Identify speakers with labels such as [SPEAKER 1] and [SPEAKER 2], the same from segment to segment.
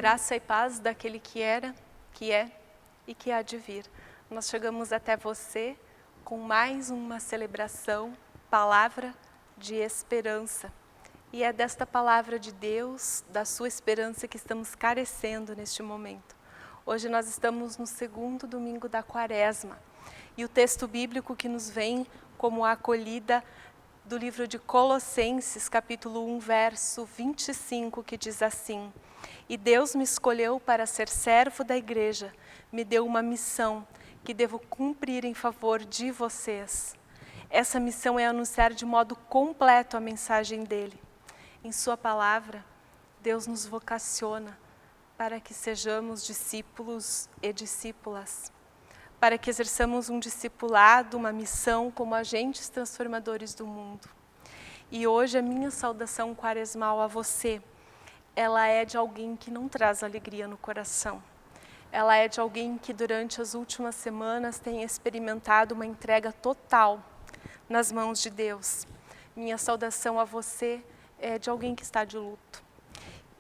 [SPEAKER 1] Graça e paz daquele que era, que é e que há de vir. Nós chegamos até você com mais uma celebração, palavra de esperança. E é desta palavra de Deus, da sua esperança, que estamos carecendo neste momento. Hoje nós estamos no segundo domingo da Quaresma. E o texto bíblico que nos vem como a acolhida do livro de Colossenses, capítulo 1, verso 25, que diz assim: E Deus me escolheu para ser servo da igreja, me deu uma missão que devo cumprir em favor de vocês. Essa missão é anunciar de modo completo a mensagem dele. Em sua palavra, Deus nos vocaciona para que sejamos discípulos e discípulas, para que exerçamos um discipulado, uma missão como agentes transformadores do mundo. E hoje a minha saudação quaresmal a você, ela é de alguém que não traz alegria no coração. Ela é de alguém que durante as últimas semanas tem experimentado uma entrega total nas mãos de Deus. Minha saudação a você é de alguém que está de luto.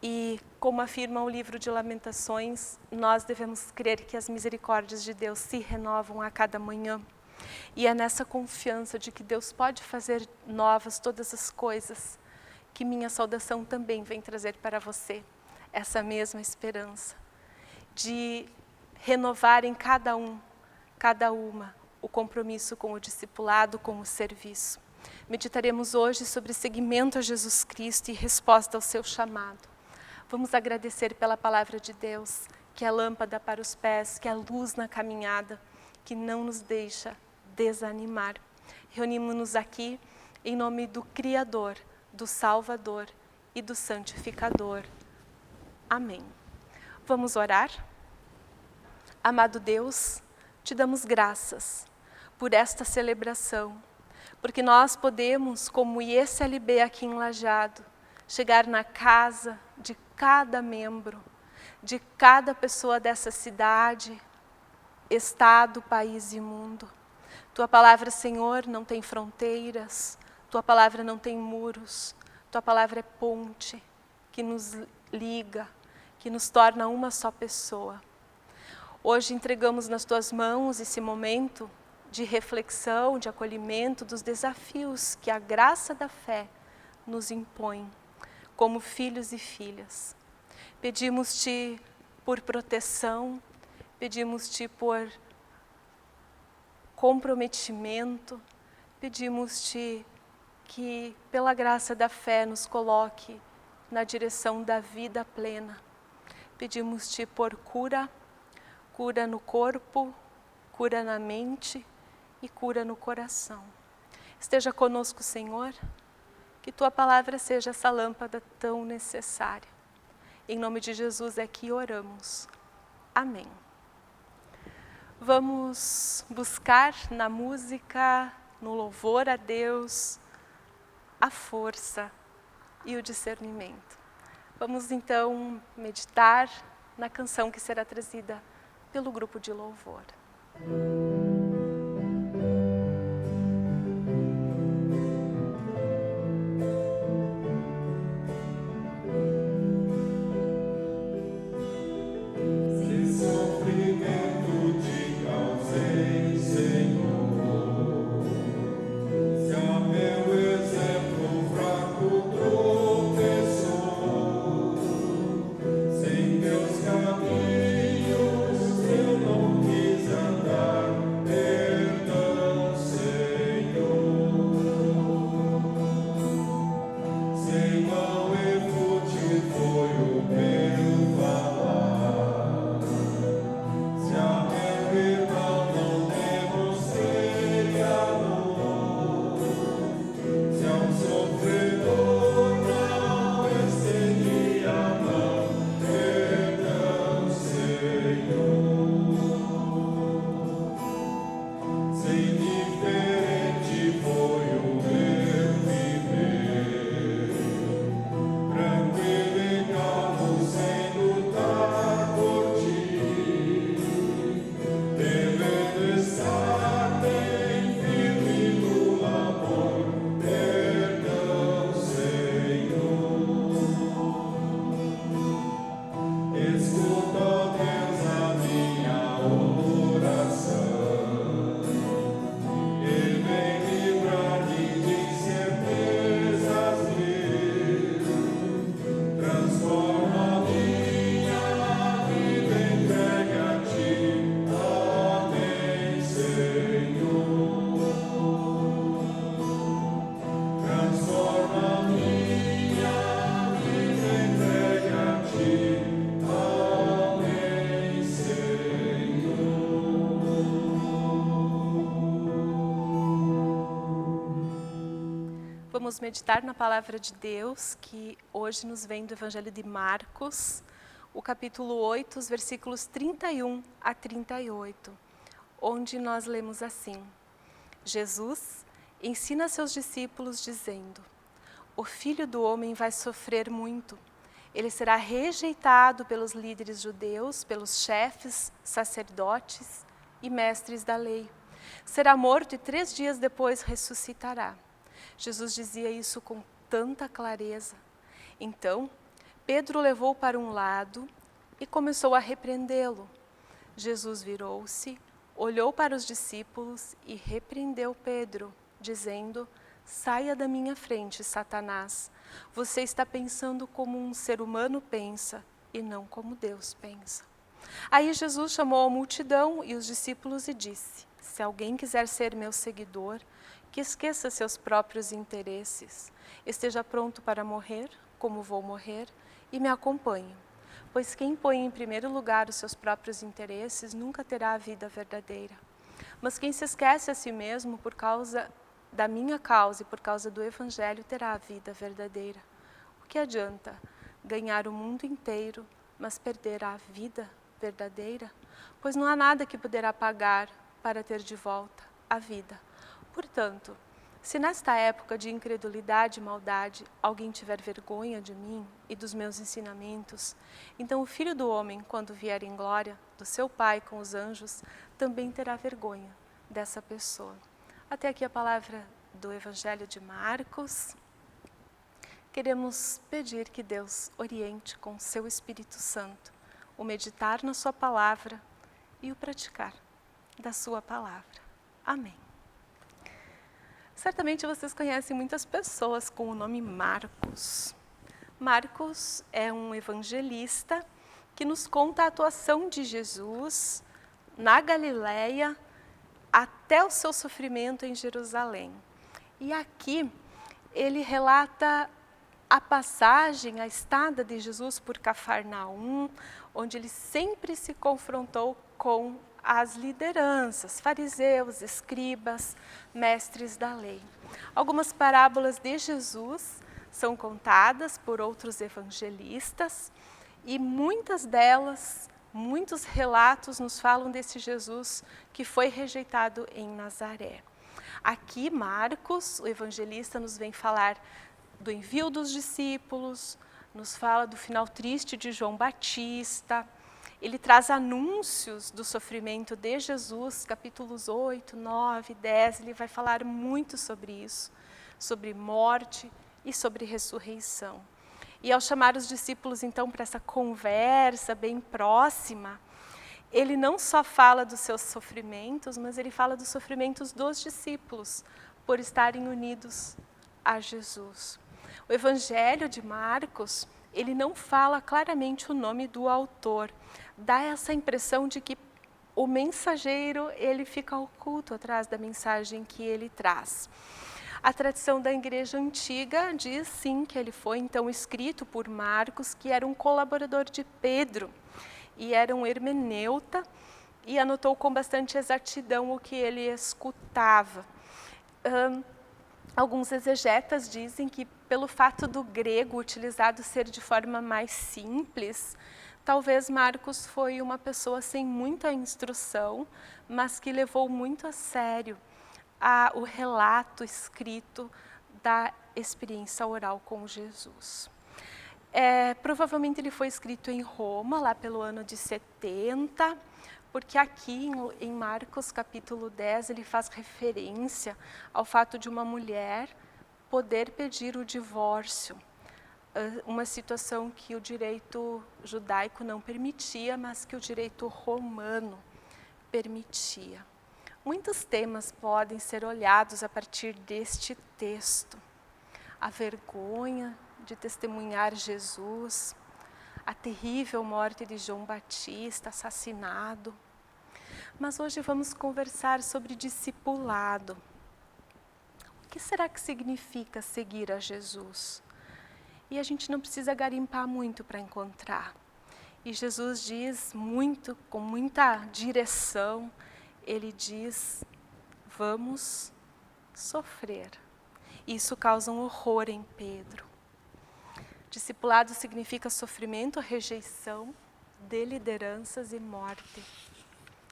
[SPEAKER 1] E, como afirma o livro de Lamentações, nós devemos crer que as misericórdias de Deus se renovam a cada manhã. E é nessa confiança de que Deus pode fazer novas todas as coisas, que minha saudação também vem trazer para você essa mesma esperança, de renovar em cada uma, o compromisso com o discipulado, com o serviço. Meditaremos hoje sobre seguimento a Jesus Cristo e resposta ao seu chamado. Vamos agradecer pela palavra de Deus, que é lâmpada para os pés, que é luz na caminhada, que não nos deixa desanimar. Reunimos-nos aqui em nome do Criador, do Salvador e do Santificador. Amém. Vamos orar? Amado Deus, te damos graças por esta celebração, porque nós podemos, como IECLB aqui em Lajeado, chegar na casa de cada membro, de cada pessoa dessa cidade, estado, país e mundo. Tua palavra, Senhor, não tem fronteiras, tua palavra não tem muros, tua palavra é ponte que nos liga, que nos torna uma só pessoa. Hoje entregamos nas tuas mãos esse momento de reflexão, de acolhimento dos desafios que a graça da fé nos impõe, como filhos e filhas. Pedimos-te por proteção, pedimos-te por comprometimento, pedimos-te que pela graça da fé nos coloque na direção da vida plena. Pedimos-te por cura, cura no corpo, cura na mente e cura no coração. Esteja conosco, Senhor, que tua palavra seja essa lâmpada tão necessária. Em nome de Jesus é que oramos. Amém. Vamos buscar na música, no louvor a Deus, a força e o discernimento. Vamos então meditar na canção que será trazida pelo grupo de louvor.
[SPEAKER 2] Sem teus caminhos eu não quis andar.
[SPEAKER 1] Vamos meditar na palavra de Deus, que hoje nos vem do Evangelho de Marcos, o capítulo 8, os versículos 31 a 38, onde nós lemos assim: Jesus ensina seus discípulos dizendo: o Filho do Homem vai sofrer muito. Ele será rejeitado pelos líderes judeus, pelos chefes, sacerdotes e mestres da lei. Será morto e 3 dias depois ressuscitará. Jesus dizia isso com tanta clareza. Então, Pedro o levou para um lado e começou a repreendê-lo. Jesus virou-se, olhou para os discípulos e repreendeu Pedro, dizendo: saia da minha frente, Satanás. Você está pensando como um ser humano pensa e não como Deus pensa. Aí Jesus chamou a multidão e os discípulos e disse: se alguém quiser ser meu seguidor, que esqueça seus próprios interesses, esteja pronto para morrer, como vou morrer, e me acompanhe. Pois quem põe em primeiro lugar os seus próprios interesses nunca terá a vida verdadeira. Mas quem se esquece a si mesmo por causa da minha causa e por causa do Evangelho terá a vida verdadeira. O que adianta ganhar o mundo inteiro, mas perder a vida verdadeira? Pois não há nada que poderá pagar para ter de volta a vida. Portanto, se nesta época de incredulidade e maldade alguém tiver vergonha de mim e dos meus ensinamentos, então o Filho do Homem, quando vier em glória do seu Pai com os anjos, também terá vergonha dessa pessoa. Até aqui a palavra do Evangelho de Marcos. Queremos pedir que Deus oriente com seu Espírito Santo o meditar na sua palavra e o praticar da sua palavra. Amém. Certamente vocês conhecem muitas pessoas com o nome Marcos. Marcos é um evangelista que nos conta a atuação de Jesus na Galileia até o seu sofrimento em Jerusalém. E aqui ele relata a passagem, a estada de Jesus por Cafarnaum, onde ele sempre se confrontou com as lideranças, fariseus, escribas, mestres da lei. Algumas parábolas de Jesus são contadas por outros evangelistas e muitas delas, muitos relatos nos falam desse Jesus que foi rejeitado em Nazaré. Aqui Marcos, o evangelista, nos vem falar do envio dos discípulos, nos fala do final triste de João Batista. Ele traz anúncios do sofrimento de Jesus, capítulos 8, 9, 10, ele vai falar muito sobre isso, sobre morte e sobre ressurreição. E ao chamar os discípulos então para essa conversa bem próxima, ele não só fala dos seus sofrimentos, mas ele fala dos sofrimentos dos discípulos, por estarem unidos a Jesus. O Evangelho de Marcos, ele não fala claramente o nome do autor, dá essa impressão de que o mensageiro ele fica oculto atrás da mensagem que ele traz. A tradição da igreja antiga diz sim que ele foi então escrito por Marcos, que era um colaborador de Pedro e era um hermeneuta e anotou com bastante exatidão o que ele escutava. Alguns exegetas dizem que pelo fato do grego utilizado ser de forma mais simples, talvez Marcos foi uma pessoa sem muita instrução, mas que levou muito a sério o relato escrito da experiência oral com Jesus. Provavelmente ele foi escrito em Roma, lá pelo ano de 70, porque aqui em Marcos capítulo 10 ele faz referência ao fato de uma mulher poder pedir o divórcio, uma situação que o direito judaico não permitia, mas que o direito romano permitia. Muitos temas podem ser olhados a partir deste texto. A vergonha de testemunhar Jesus, a terrível morte de João Batista, assassinado. Mas hoje vamos conversar sobre discipulado. O que será que significa seguir a Jesus? E a gente não precisa garimpar muito para encontrar. E Jesus diz muito, com muita direção, ele diz: vamos sofrer. Isso causa um horror em Pedro. Discipulado significa sofrimento, rejeição de lideranças e morte.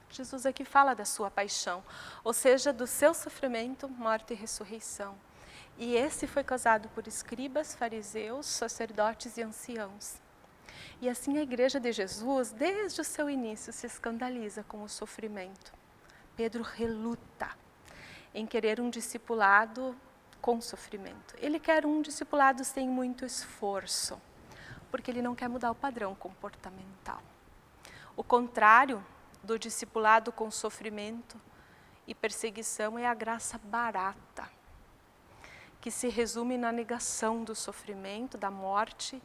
[SPEAKER 1] Jesus aqui fala da sua paixão, ou seja, do seu sofrimento, morte e ressurreição. E esse foi causado por escribas, fariseus, sacerdotes e anciãos. E assim a igreja de Jesus, desde o seu início, se escandaliza com o sofrimento. Pedro reluta em querer um discipulado com sofrimento. Ele quer um discipulado sem muito esforço, porque ele não quer mudar o padrão comportamental. O contrário do discipulado com sofrimento e perseguição é a graça barata, que se resume na negação do sofrimento, da morte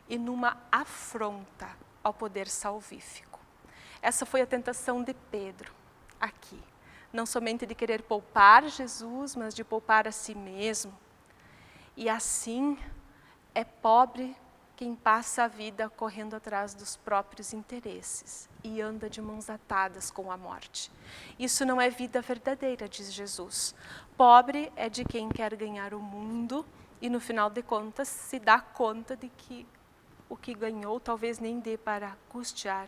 [SPEAKER 1] e numa afronta ao poder salvífico. Essa foi a tentação de Pedro aqui, não somente de querer poupar Jesus, mas de poupar a si mesmo. E assim é pobre quem passa a vida correndo atrás dos próprios interesses e anda de mãos atadas com a morte. Isso não é vida verdadeira, diz Jesus. Pobre é de quem quer ganhar o mundo e, no final de contas, se dá conta de que o que ganhou talvez nem dê para custear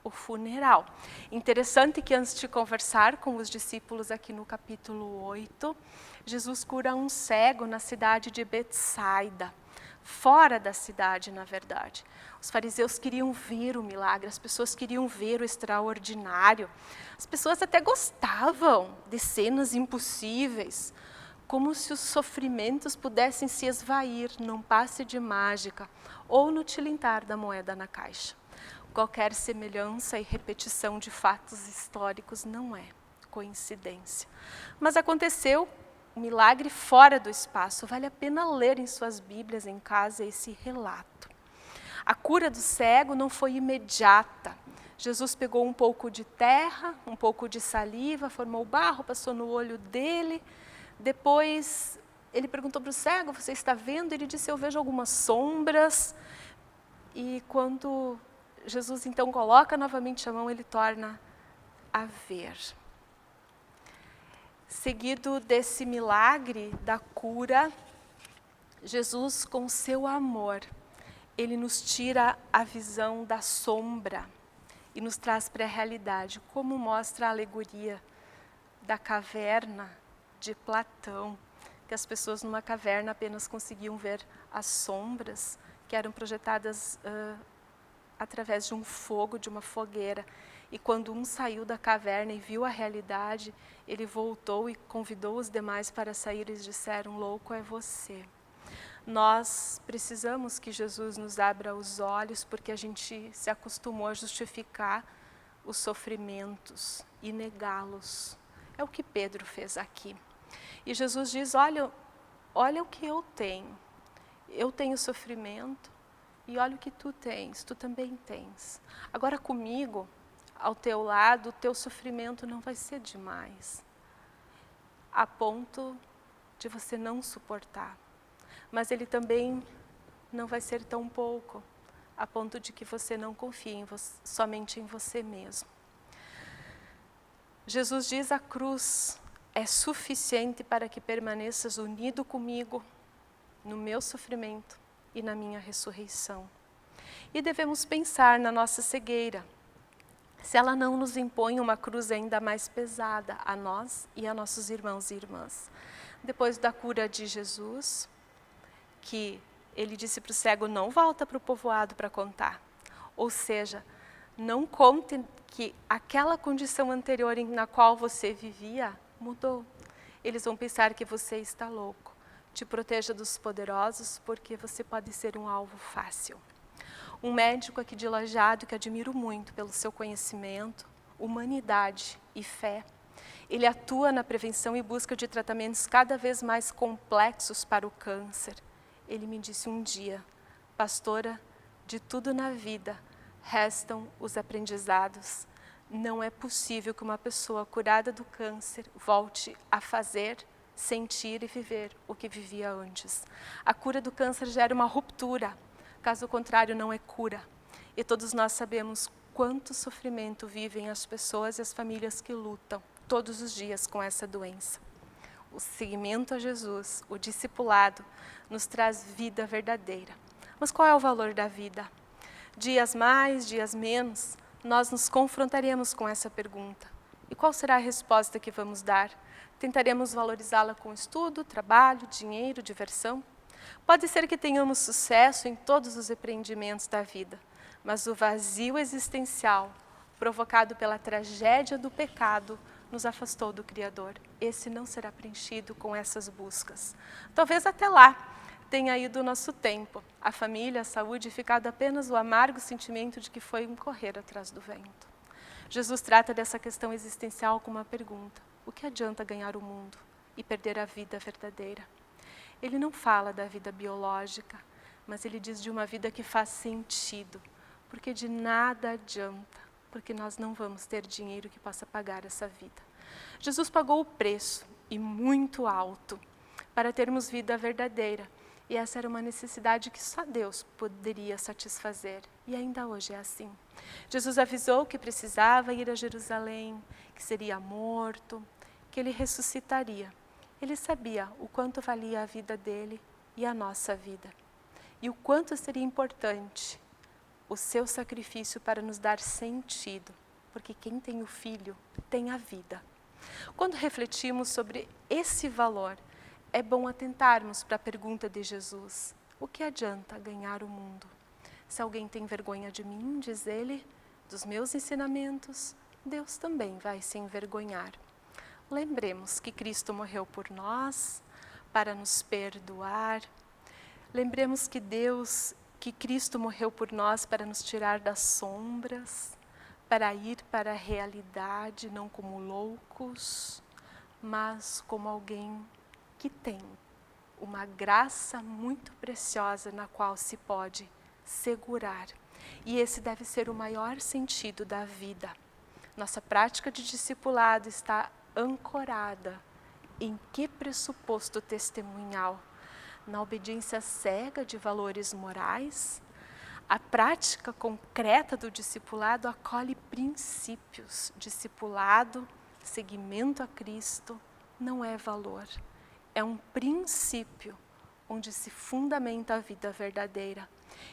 [SPEAKER 1] o funeral. Interessante que antes de conversar com os discípulos aqui no capítulo 8, Jesus cura um cego na cidade de Betsaida. Fora da cidade, na verdade. Os fariseus queriam ver o milagre, as pessoas queriam ver o extraordinário. As pessoas até gostavam de cenas impossíveis, como se os sofrimentos pudessem se esvair num passe de mágica ou no tilintar da moeda na caixa. Qualquer semelhança e repetição de fatos históricos não é coincidência. Mas aconteceu um milagre fora do espaço. Vale a pena ler em suas Bíblias em casa esse relato. A cura do cego não foi imediata. Jesus pegou um pouco de terra, um pouco de saliva, formou barro, passou no olho dele. Depois ele perguntou para o cego: você está vendo? Ele disse: eu vejo algumas sombras. E quando Jesus então coloca novamente a mão, ele torna a ver. Seguido desse milagre da cura, Jesus, com seu amor, ele nos tira a visão da sombra e nos traz para a realidade, como mostra a alegoria da caverna de Platão, que as pessoas numa caverna apenas conseguiam ver as sombras que eram projetadas através de um fogo, de uma fogueira. E quando um saiu da caverna e viu a realidade, ele voltou e convidou os demais para sair. Eles disseram: louco é você. Nós precisamos que Jesus nos abra os olhos, porque a gente se acostumou a justificar os sofrimentos e negá-los. É o que Pedro fez aqui. E Jesus diz: olha o que eu tenho. Eu tenho sofrimento e olha o que tu tens, tu também tens. Agora comigo, ao teu lado, o teu sofrimento não vai ser demais, a ponto de você não suportar. Mas ele também não vai ser tão pouco, a ponto de que você não confie somente em você mesmo. Jesus diz: a cruz é suficiente para que permaneças unido comigo no meu sofrimento e na minha ressurreição. E devemos pensar na nossa cegueira, se ela não nos impõe uma cruz ainda mais pesada a nós e a nossos irmãos e irmãs. Depois da cura de Jesus, que ele disse para o cego: não volta para o povoado para contar. Ou seja, não conte que aquela condição anterior na qual você vivia mudou. Eles vão pensar que você está louco. Te proteja dos poderosos, porque você pode ser um alvo fácil. Um médico aqui de Lajeado, que admiro muito pelo seu conhecimento, humanidade e fé, ele atua na prevenção e busca de tratamentos cada vez mais complexos para o câncer. Ele me disse um dia: pastora, de tudo na vida restam os aprendizados. Não é possível que uma pessoa curada do câncer volte a fazer, sentir e viver o que vivia antes. A cura do câncer gera uma ruptura, caso contrário não é cura. E todos nós sabemos quanto sofrimento vivem as pessoas e as famílias que lutam todos os dias com essa doença. O seguimento a Jesus, o discipulado, nos traz vida verdadeira. Mas qual é o valor da vida? Dias mais, dias menos, nós nos confrontaremos com essa pergunta. E qual será a resposta que vamos dar? Tentaremos valorizá-la com estudo, trabalho, dinheiro, diversão? Pode ser que tenhamos sucesso em todos os empreendimentos da vida, mas o vazio existencial, provocado pela tragédia do pecado, nos afastou do Criador. Esse não será preenchido com essas buscas. Talvez até lá tenha ido o nosso tempo, a família, a saúde, ficado apenas o amargo sentimento de que foi um correr atrás do vento. Jesus trata dessa questão existencial com uma pergunta: o que adianta ganhar o mundo e perder a vida verdadeira? Ele não fala da vida biológica, mas ele diz de uma vida que faz sentido, porque de nada adianta, porque nós não vamos ter dinheiro que possa pagar essa vida. Jesus pagou o preço, e muito alto, para termos vida verdadeira, e essa era uma necessidade que só Deus poderia satisfazer, e ainda hoje é assim. Jesus avisou que precisava ir a Jerusalém, que seria morto, que ele ressuscitaria. Ele sabia o quanto valia a vida dele e a nossa vida, e o quanto seria importante o seu sacrifício para nos dar sentido, porque quem tem o Filho tem a vida. Quando refletimos sobre esse valor, é bom atentarmos para a pergunta de Jesus: o que adianta ganhar o mundo? Se alguém tem vergonha de mim, diz ele, dos meus ensinamentos, Deus também vai se envergonhar. Lembremos que Cristo morreu por nós, para nos perdoar. Lembremos que Cristo morreu por nós para nos tirar das sombras, para ir para a realidade, não como loucos, mas como alguém que tem uma graça muito preciosa na qual se pode segurar. E esse deve ser o maior sentido da vida. Nossa prática de discipulado está ancorada em que pressuposto testemunhal? Na obediência cega de valores morais? A prática concreta do discipulado acolhe princípios. Discipulado, seguimento a Cristo, não é valor, é um princípio onde se fundamenta a vida verdadeira.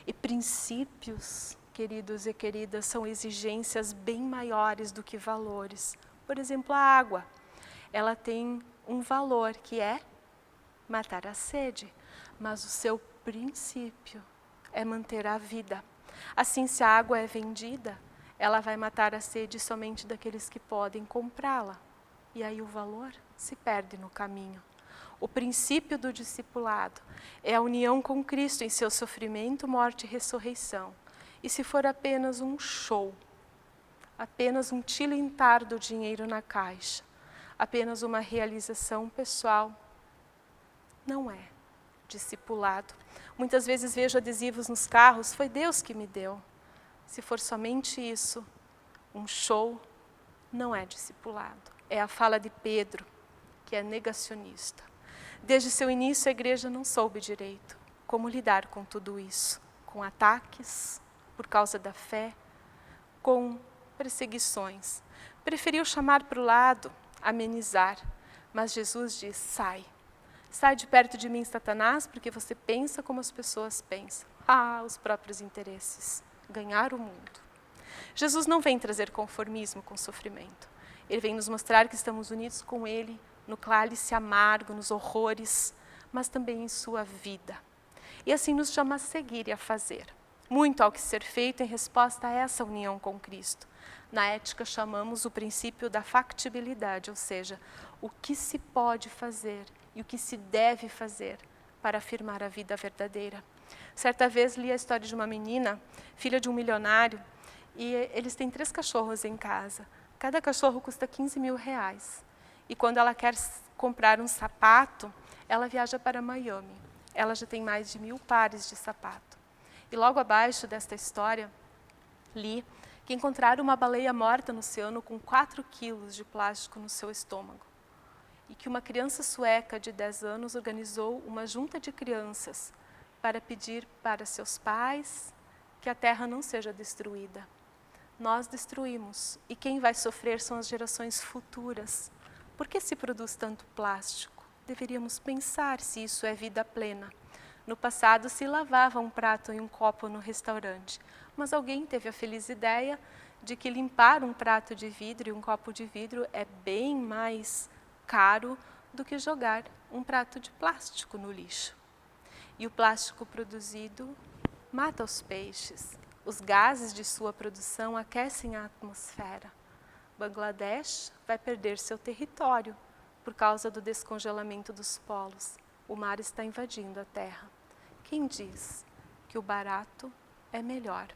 [SPEAKER 1] E princípios, queridos e queridas, são exigências bem maiores do que valores. Por exemplo, a água, ela tem um valor que é matar a sede, mas o seu princípio é manter a vida. Assim, se a água é vendida, ela vai matar a sede somente daqueles que podem comprá-la. E aí o valor se perde no caminho. O princípio do discipulado é a união com Cristo em seu sofrimento, morte e ressurreição. E se for apenas um show, apenas um tilintar do dinheiro na caixa, apenas uma realização pessoal, não é discipulado. Muitas vezes vejo adesivos nos carros: foi Deus que me deu. Se for somente isso, um show, não é discipulado. É a fala de Pedro, que é negacionista. Desde seu início, a igreja não soube direito como lidar com tudo isso, com ataques por causa da fé, com perseguições. Preferiu chamar para o lado, amenizar, mas Jesus diz: sai. Sai de perto de mim, Satanás, porque você pensa como as pessoas pensam. Os próprios interesses, ganhar o mundo. Jesus não vem trazer conformismo com sofrimento. Ele vem nos mostrar que estamos unidos com Ele no cálice amargo, nos horrores, mas também em sua vida. E assim nos chama a seguir e a fazer. Muito há o que ser feito em resposta a essa união com Cristo. Na ética chamamos o princípio da factibilidade, ou seja, o que se pode fazer e o que se deve fazer para afirmar a vida verdadeira. Certa vez li a história de uma menina, filha de um milionário, e eles têm 3 cachorros em casa. Cada cachorro custa 15 mil reais. E quando ela quer comprar um sapato, ela viaja para Miami. Ela já tem mais de 1000 pares de sapato. E logo abaixo desta história, li que encontraram uma baleia morta no oceano com 4 quilos de plástico no seu estômago. E que uma criança sueca de 10 anos organizou uma junta de crianças para pedir para seus pais que a terra não seja destruída. Nós destruímos, e quem vai sofrer são as gerações futuras. Por que se produz tanto plástico? deveríamos pensar se isso é vida plena. No passado se lavava um prato e um copo no restaurante, mas alguém teve a feliz ideia de que limpar um prato de vidro e um copo de vidro é bem mais caro do que jogar um prato de plástico no lixo. E o plástico produzido mata os peixes. Os gases de sua produção aquecem a atmosfera. Bangladesh vai perder seu território por causa do descongelamento dos polos. O mar está invadindo a terra. Quem diz que o barato é melhor?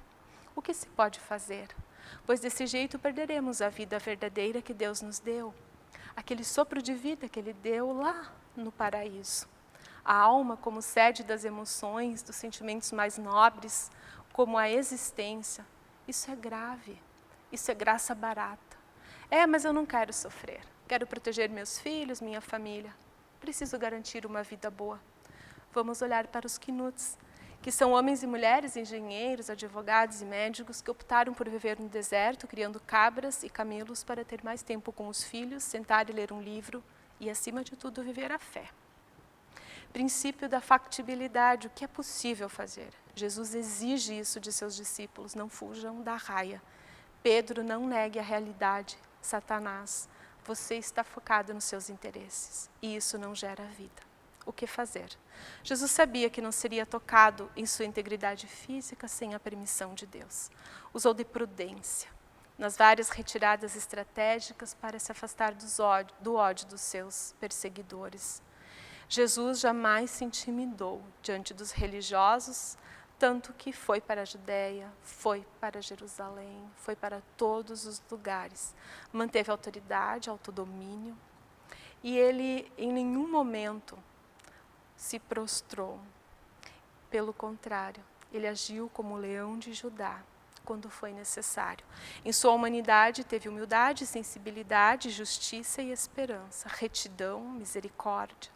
[SPEAKER 1] O que se pode fazer? Pois desse jeito perderemos a vida verdadeira que Deus nos deu. Aquele sopro de vida que Ele deu lá no paraíso. A alma como sede das emoções, dos sentimentos mais nobres, como a existência. Isso é grave. Isso é graça barata. Mas eu não quero sofrer. Quero proteger meus filhos, minha família. Preciso garantir uma vida boa. Vamos olhar para os Knuts, que são homens e mulheres, engenheiros, advogados e médicos que optaram por viver no deserto, criando cabras e camelos para ter mais tempo com os filhos, sentar e ler um livro e, acima de tudo, viver a fé. Princípio da factibilidade, o que é possível fazer. Jesus exige isso de seus discípulos, não fujam da raia. Pedro, não negue a realidade. Satanás, você está focado nos seus interesses e isso não gera vida. O que fazer? Jesus sabia que não seria tocado em sua integridade física sem a permissão de Deus. Usou de prudência nas várias retiradas estratégicas para se afastar do ódio dos seus perseguidores. Jesus jamais se intimidou diante dos religiosos, tanto que foi para a Judéia, foi para Jerusalém, foi para todos os lugares. Manteve autoridade, autodomínio, e ele em nenhum momento se prostrou. Pelo contrário, ele agiu como o leão de Judá, quando foi necessário. Em sua humanidade teve humildade, sensibilidade, justiça e esperança, retidão, misericórdia.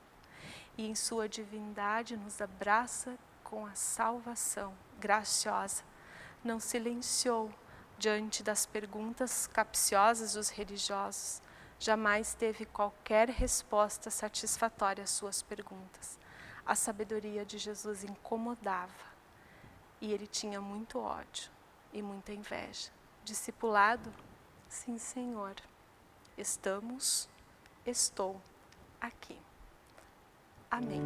[SPEAKER 1] E em sua divindade nos abraça com a salvação graciosa. Não silenciou diante das perguntas capciosas dos religiosos. Jamais teve qualquer resposta satisfatória às suas perguntas. A sabedoria de Jesus incomodava e ele tinha muito ódio e muita inveja. Discipulado? Sim, Senhor. Estou aqui. Amém.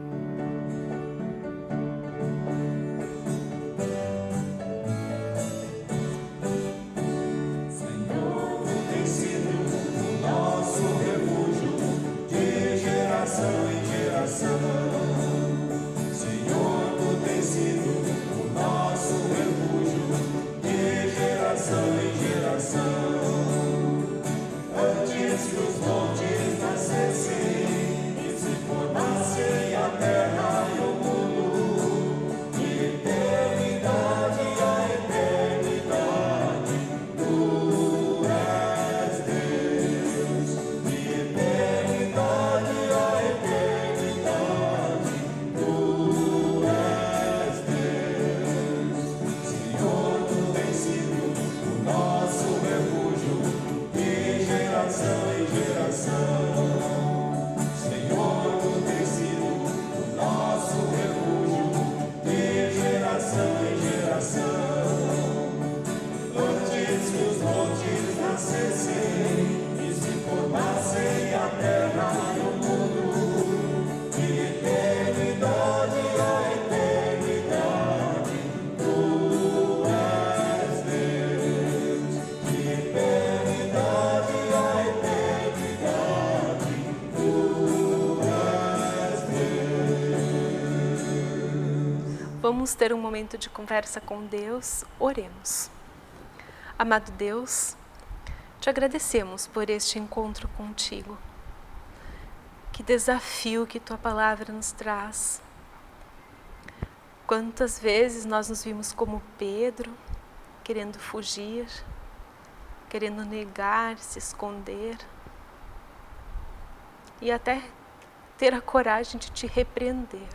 [SPEAKER 1] Vamos ter um momento de conversa com Deus, oremos. Amado Deus, te agradecemos por este encontro contigo. Que desafio que tua palavra nos traz. Quantas vezes nós nos vimos como Pedro, querendo fugir, querendo negar, se esconder, e até ter a coragem de te repreender.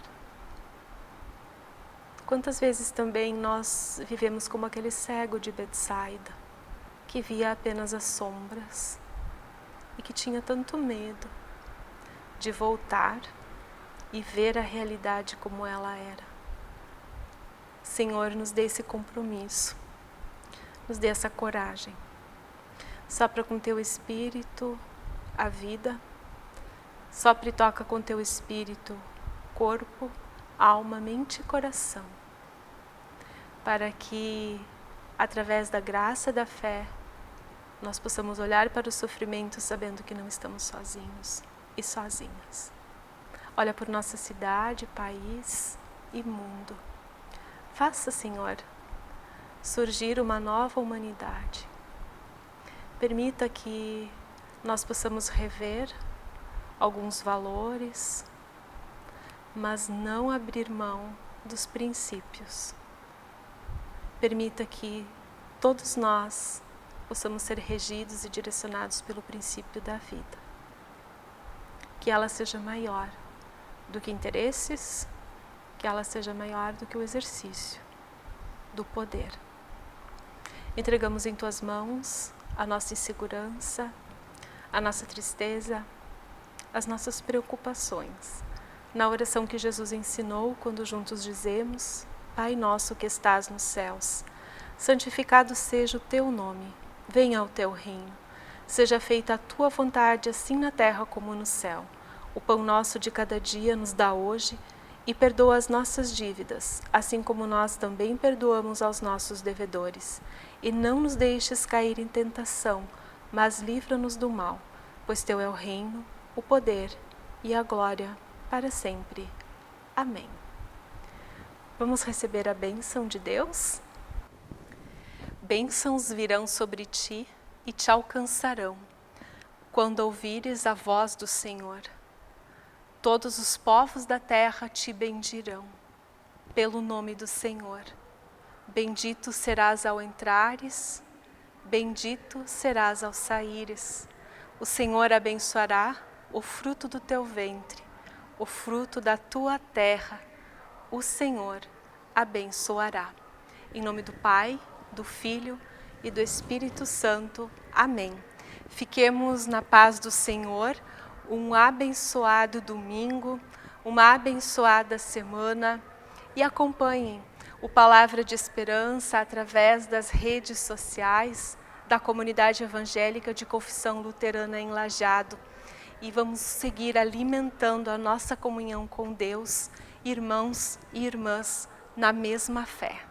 [SPEAKER 1] Quantas vezes também nós vivemos como aquele cego de Betsaida, que via apenas as sombras e que tinha tanto medo de voltar e ver a realidade como ela era. Senhor, nos dê esse compromisso, nos dê essa coragem. Sopra com teu Espírito a vida, sopra e toca com teu Espírito corpo, alma, mente e coração, para que, através da graça da fé, nós possamos olhar para o sofrimento sabendo que não estamos sozinhos e sozinhas. Olha por nossa cidade, país e mundo. Faça, Senhor, surgir uma nova humanidade. Permita que nós possamos rever alguns valores, mas não abrir mão dos princípios. Permita que todos nós possamos ser regidos e direcionados pelo princípio da vida. Que ela seja maior do que interesses, que ela seja maior do que o exercício do poder. Entregamos em tuas mãos a nossa insegurança, a nossa tristeza, as nossas preocupações. Na oração que Jesus ensinou, quando juntos dizemos: Pai nosso que estás nos céus, santificado seja o teu nome, venha o teu reino. Seja feita a tua vontade, assim na terra como no céu. O pão nosso de cada dia nos dá hoje e perdoa as nossas dívidas, assim como nós também perdoamos aos nossos devedores. E não nos deixes cair em tentação, mas livra-nos do mal, pois teu é o reino, o poder e a glória para sempre. Amém. Vamos receber a bênção de Deus? Bênçãos virão sobre ti e te alcançarão, quando ouvires a voz do Senhor. Todos os povos da terra te bendirão, pelo nome do Senhor. Bendito serás ao entrares, bendito serás ao saíres. O Senhor abençoará o fruto do teu ventre, o fruto da tua terra, o Senhor abençoará. Em nome do Pai, do Filho e do Espírito Santo. Amém. Fiquemos na paz do Senhor. Um abençoado domingo, uma abençoada semana e acompanhem o Palavra de Esperança através das redes sociais da Comunidade Evangélica de Confissão Luterana em Lajeado. E vamos seguir alimentando a nossa comunhão com Deus, irmãos e irmãs, na mesma fé.